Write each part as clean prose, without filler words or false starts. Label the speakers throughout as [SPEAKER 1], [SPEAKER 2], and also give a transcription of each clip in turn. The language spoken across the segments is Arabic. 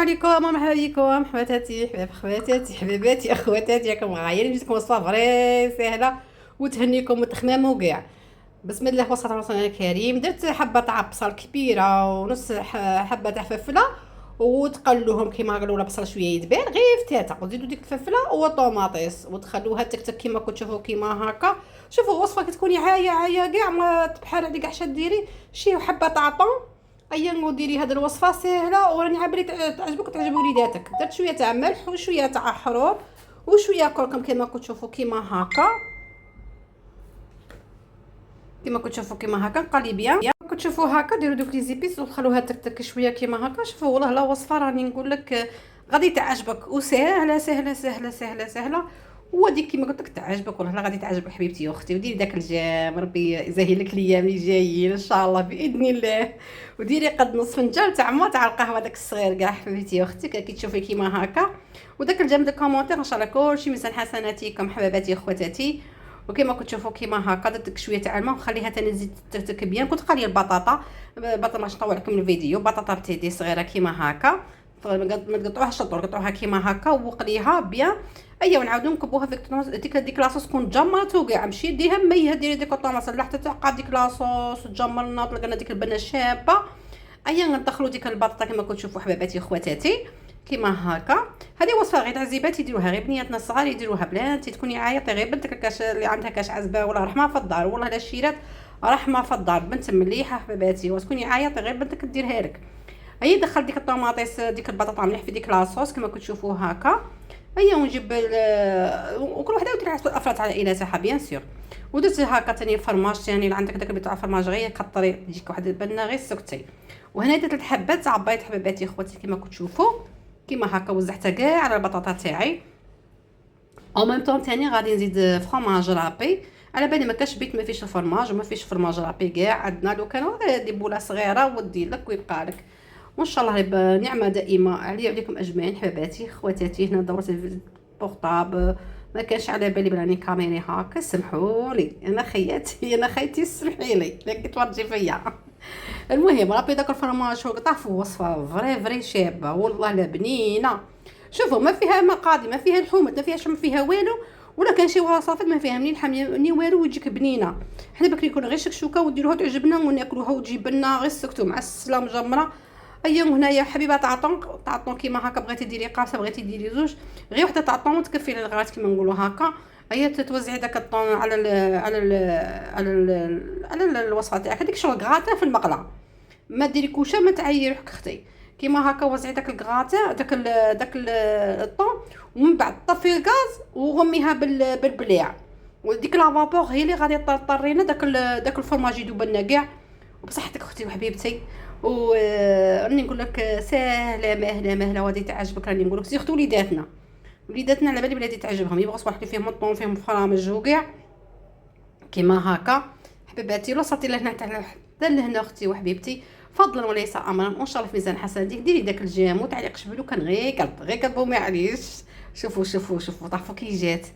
[SPEAKER 1] عليكم ومرحبا بكم حباتاتي خواتاتي حبيباتي اخواتاتي. راكم غايرين جبتكم وصفه فري سهله وتهنيكم وتخمامه وكاع. بسم الله وصلت على رسولنا الكريم. درت حبه تاع بصل كبيره ونص حبه تاع فلفله وتقلوهم كيما قالوا لا بصل شويه يدبر غير فتاته وتزيدوا ديك الفلفله والطوماطيس وتخلوها تكتك كيما كنت تشوفوا كيما هكا. شوفوا وصفه كتكوني عايه كاع ما تبحر عليك حتى ديري شي حبه تاع طون. ايا وديري هاد الوصفه سهله وراني عابري تعجبك وتعجب وليداتك. درت شويه تاع ملح وشويه تاع حروب وشويه كركم كيما كتشوفوا كيما هكا. كيما كتشوفوا كيما هكا نقلي بيان كتشوفوا هكا. ديروا دوك لي زيبيس وخلوها تكتك شويه كيما هكا. شوفوا والله لا وصفه راني نقول لك غادي تعجبك وسهله سهله سهله سهله سهله. وديك كيما قلت لك تعجبك والله لا غادي تعجبك حبيبتي اختي. وديري داك الجام ربي يسهل لك الايام اللي جايين ان شاء الله باذن الله. وديري قد نص فنجان تاع ما تاع القهوه داك الصغير كاع حبيبتي اختي كي تشوفي كيما هكا. وداك الجام داك كومونتير ان شاء الله كلشي ميزان حسناتكم حباباتي اخواتاتي. وكما كتشوفوا كيما هكا درت شويه تاع الماء ونخليها تنزيد ترتك بيان. كنت قاليه البطاطا باش نطول لكم الفيديو. بطاطا بتيدي صغيره كيما هكا ما تقطعوهاش شطور قطعوها كيما هكا وقليها بيان. ايوا ونعاودو نكبوها في ديك لاصوص تكون تجمرت وكاع مشي ديها ميه. ديري ديك الطوماط حتى تعقد ديك لاصوص تجمرنا طلقنا ديك البنه شابه. ايا ندخلوا ديك البطاطا كما كتشوفوا حباباتي اخواتاتي كيما هكا. هذه وصفه غير عزيبات يديروها غير بنياتنا الصغار يديروها بلاتي تكوني عايطه غير بنتك الكاش اللي عندها كاش عزبه ولا رحمه في الدار والله لا شيرات رحمه في الدار بنت مليحه حباباتي وتكوني عايطه غير بنتك ديرها لك. هيا دخل ديك الطوماطيس ديك البطاطا مليح في ديك لاصوص كما كتشوفوا هكا. هيا ونجيب وكل وحده ودير حسب الافراد على عائلتها بيان سور. ودرت هكا ثاني الفرماج ثاني اللي عندك داك بتاع الفرماج غير كطري تجيك واحد البنه غير سكتي. وهنا درت 3 حبات تاع بيض حباباتي اخواتي كما كتشوفوا كيما هكا. وزعتها كاع على البطاطا تاعي او ميم طون. ثاني غادي نزيد فرماج رابي على بالي ما كاش بيت ما فيش الفرماج وما فيش فرماج رابي كاع عندنا. لو كانوا دي بوله صغيره ودير لك ويبقى لك وان شاء الله يبقى نعمه دائمه عليا وعليكم اجمعين حباباتي خواتاتي. هنا دورت البورطابل ما كانش على بالي براني كاميري هكا سمحوا لي انا خياتي انا خيتي سمحي لي لكن تورجي فيا. المهم رابي داك الفرماج وقطع في وصفه فري شابه والله لا بنينه. شوفوا ما فيها مقادي ما فيها لحومات ما فيها ما فيها والو ولا كان شي وصفات ما فيها منين حاميه ني والو وتجيك بنينه. حنا بكري يكون غير شكشوكه وديروها تعجبنا وناكلوها وتجيب لنا غير سكتو مع السلام جمره. ايا هنايا حبيبه تاع طون كيما هكا بغيتي ديري قاصه بغيتي ديري زوج غير وحده تاع طون وتكفي للغرات كيما نقولوا هكا. هي تتوزعي داك الطون على الوصفه تاعك هذيك شغل غاتا في المقله. ما ديري كوشه ما تعيي روحك اختي كيما هكا. وزعي داك الكغاتا داك الطون ومن بعد طفي الغاز وغميها بالبليع. وديك لافابور هي اللي غادي تطرينا داك الفرماج يذوب لنا كاع. وبصحتك اختي وحبيبتي وراني نقول لك ساهله مهله وغادي تعجبك. راني نقول لك سيرتو وليداتنا على بالي بلاتي تعجبهم يبغوا صباح اللي فيهم الطون فيهم فرامج وكاع كيما هكا حبيباتي. وصلتي لهنا حتى لهنا اختي وحبيبتي فضلا وليس امرا وان شاء الله في ميزان حسناتك. ديري داك الجام وتعليق شبلو كان غير قلب ومعليش. شوفوا طافو كي جات.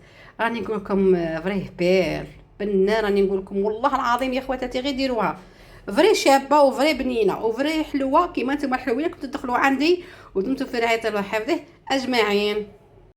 [SPEAKER 1] راني نقول لكم فريه بير بنه. راني نقول لكم والله العظيم يا خواتاتي غير ديروها فري شابه وفري بنينه وفري حلوه كيما نتوما الحلوين كنتو تدخلوا عندي ودمتم في رعايه الله حفظه اجمعين.